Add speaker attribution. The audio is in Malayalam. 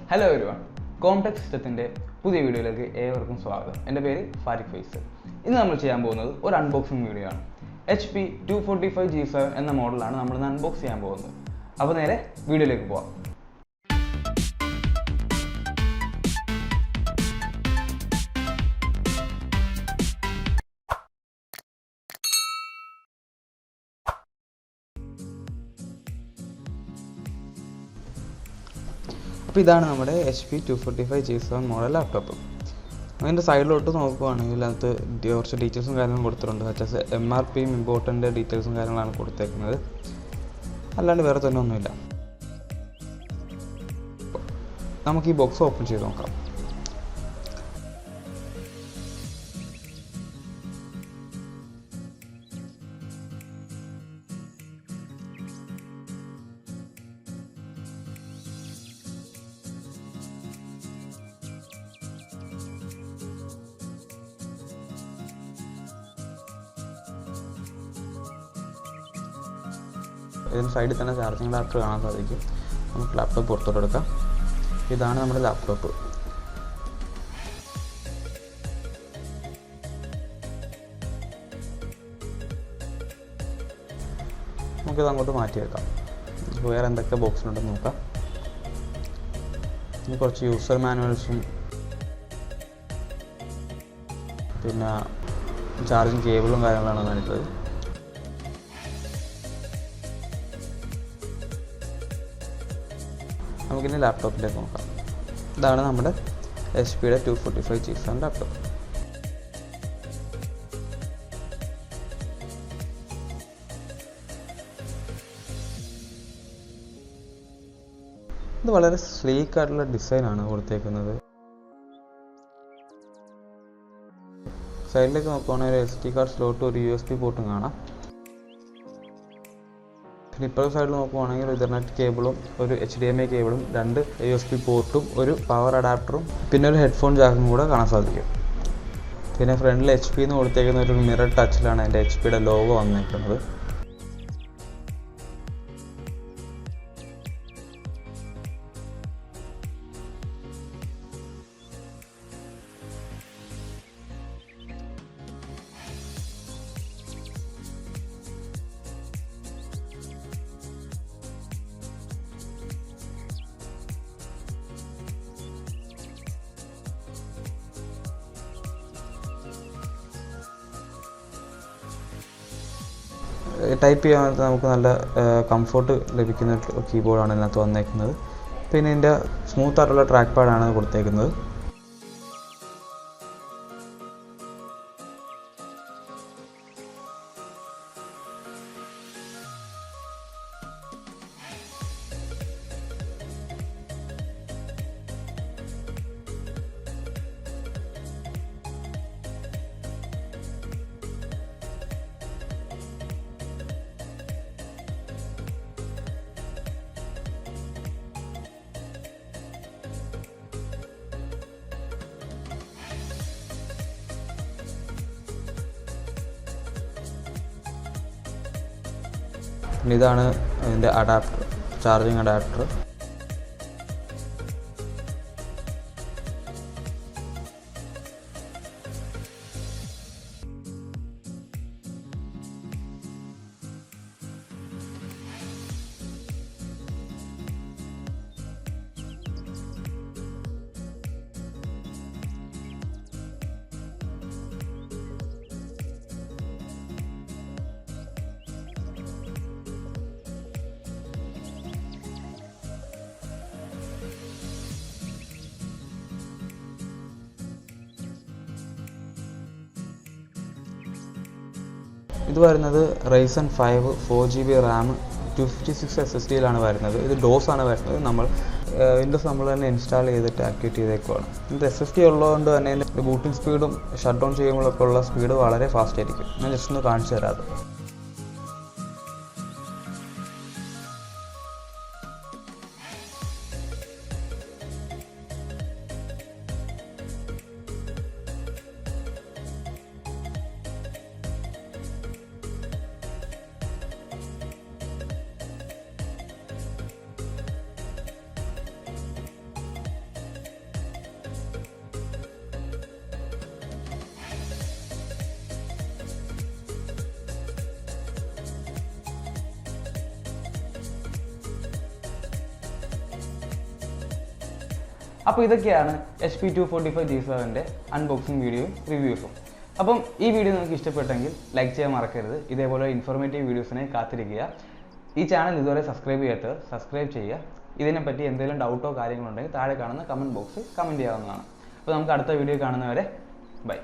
Speaker 1: Hello everyone, Comtech സിസ്റ്റത്തിൻ്റെ പുതിയ വീഡിയോയിലേക്ക് ഏവർക്കും സ്വാഗതം. എൻ്റെ പേര് ഫാരിഖ് ഫൈസൽ. ഇന്ന് നമ്മൾ ചെയ്യാൻ പോകുന്നത് ഒരു അൺബോക്സിംഗ് വീഡിയോ ആണ്. HP 245G7 എന്ന മോഡലാണ് നമ്മൾ ഇന്ന് അൺബോക്സ് ചെയ്യാൻ പോകുന്നത്. അപ്പോൾ നേരെ വീഡിയോയിലേക്ക് പോകാം. അപ്പോൾ ഇതാണ് നമ്മുടെ HP 245G7 മോഡൽ ലാപ്ടോപ്പ്. അതിൻ്റെ സൈഡിലോട്ട് നോക്കുകയാണെങ്കിൽ അതിനകത്ത് കുറച്ച് ഡീറ്റെയിൽസും കാര്യങ്ങളും കൊടുത്തിട്ടുണ്ട്. സച്ച് MRPയും ഇമ്പോർട്ടൻ്റ് ഡീറ്റെയിൽസും കാര്യങ്ങളാണ് കൊടുത്തേക്കുന്നത്. അല്ലാണ്ട് വേറെ തന്നെ ഒന്നുമില്ല. നമുക്ക് ഈ ബോക്സ് ഓപ്പൺ ചെയ്ത് നോക്കാം. ഇതിന് സൈഡിൽ തന്നെ ചാർജിങ് അഡാപ്റ്റർ കാണാൻ സാധിക്കും. നമുക്ക് ലാപ്ടോപ്പ് പുറത്തോട്ട് എടുക്കാം. ഇതാണ് നമ്മുടെ ലാപ്ടോപ്പ്. നമുക്കിത് അങ്ങോട്ട് മാറ്റി വെക്കാം. വേറെ എന്തൊക്കെ ബോക്സിലുണ്ടെന്ന് നോക്കാം. ഇനി കുറച്ച് യൂസർ മാനുവൽസും പിന്നെ ചാർജിങ് കേബിളും കാര്യങ്ങളാണ് അതിനകത്ത്. നമുക്കിനി ലാപ്ടോപ്പിലേക്ക് നോക്കാം. ഇതാണ് നമ്മുടെ HPയുടെ 245G7 ലാപ്ടോപ്പ്. ഇത് വളരെ സ്ലീക്ക് ആയിട്ടുള്ള ഡിസൈനാണ് കൊടുത്തേക്കുന്നത്. സൈഡിലേക്ക് നോക്കുകയാണെങ്കിൽ ഒരു SD കാർഡ് സ്ലോട്ടും ഒരു USB പോർട്ടും കാണാം. പിന്നെ ഇപ്പോഴത്തെ സൈഡിൽ നോക്കുവാണെങ്കിൽ ഇഥർനെറ്റ് കേബിളും ഒരു HDMI കേബിളും 2 USB പോർട്ടും ഒരു പവർ അഡാപ്റ്ററും പിന്നെ ഒരു ഹെഡ്ഫോൺ ജാക്കും കൂടെ കാണാൻ സാധിക്കും. പിന്നെ ഫ്രണ്ടിൽ HP എന്ന് കൊടുത്തേക്കുന്ന ഒരു മിറർ ടച്ചിലാണ് അതിൻ്റെ HPയുടെ ലോഗോ വന്നേക്കുന്നത്. ടൈപ്പ് ചെയ്യാൻ നമുക്ക് നല്ല കംഫോർട്ട് ലഭിക്കുന്ന കീബോർഡാണ് ഇതിനകത്ത് വന്നേക്കുന്നത്. പിന്നെ ഇതിൻ്റെ സ്മൂത്ത് ആയിട്ടുള്ള ട്രാക്ക് പാഡാണ് കൊടുത്തേക്കുന്നത്. പിന്നെ ഇതാണ് ഇതിൻ്റെ അഡാപ്റ്റർ, ചാർജിങ് അഡാപ്റ്റർ. ഇത് വരുന്നത് Ryzen 5 4GB RAM 256 SSDയിലാണ് വരുന്നത്. ഇത് DOS ആണ് വരുന്നത്. നമ്മൾ വിൻഡോസ് നമ്മൾ തന്നെ ഇൻസ്റ്റാൾ ചെയ്തിട്ട് ആക്ടിവേറ്റ് ചെയ്തേക്കുവാണ്. ഇത് SSD ഉള്ളതുകൊണ്ട് തന്നെ ഇതിൻ്റെ ബൂട്ടിംഗ് സ്പീഡും ഷട്ട് ഡൗൺ ചെയ്യുമ്പോഴൊക്കെ ഉള്ള സ്പീഡ് വളരെ ഫാസ്റ്റ് ആയിരിക്കും. ഞാൻ ജസ്റ്റ് ഒന്ന് കാണിച്ചു തരാം. അപ്പോൾ ഇതൊക്കെയാണ് HP245G7ൻ്റെ അൺബോക്സിംഗ് വീഡിയോയും റിവ്യൂസും. അപ്പം ഈ വീഡിയോ നിങ്ങൾക്ക് ഇഷ്ടപ്പെട്ടെങ്കിൽ ലൈക്ക് ചെയ്യാൻ മറക്കരുത്. ഇതേപോലെ ഇൻഫോർമേറ്റീവ് വീഡിയോസിനെ കാത്തിരിക്കുക. ഈ ചാനൽ ഇതുവരെ സബ്സ്ക്രൈബ് ചെയ്യാത്തത് സബ്സ്ക്രൈബ് ചെയ്യുക. ഇതിനെപ്പറ്റി എന്തെങ്കിലും ഡൗട്ടോ കാര്യങ്ങളുണ്ടെങ്കിൽ താഴെ കാണുന്ന കമൻറ്റ് ബോക്സിൽ കമൻറ്റ് ചെയ്യാവുന്നതാണ്. അപ്പോൾ നമുക്ക് അടുത്ത വീഡിയോ കാണുന്നവരെ ബൈ.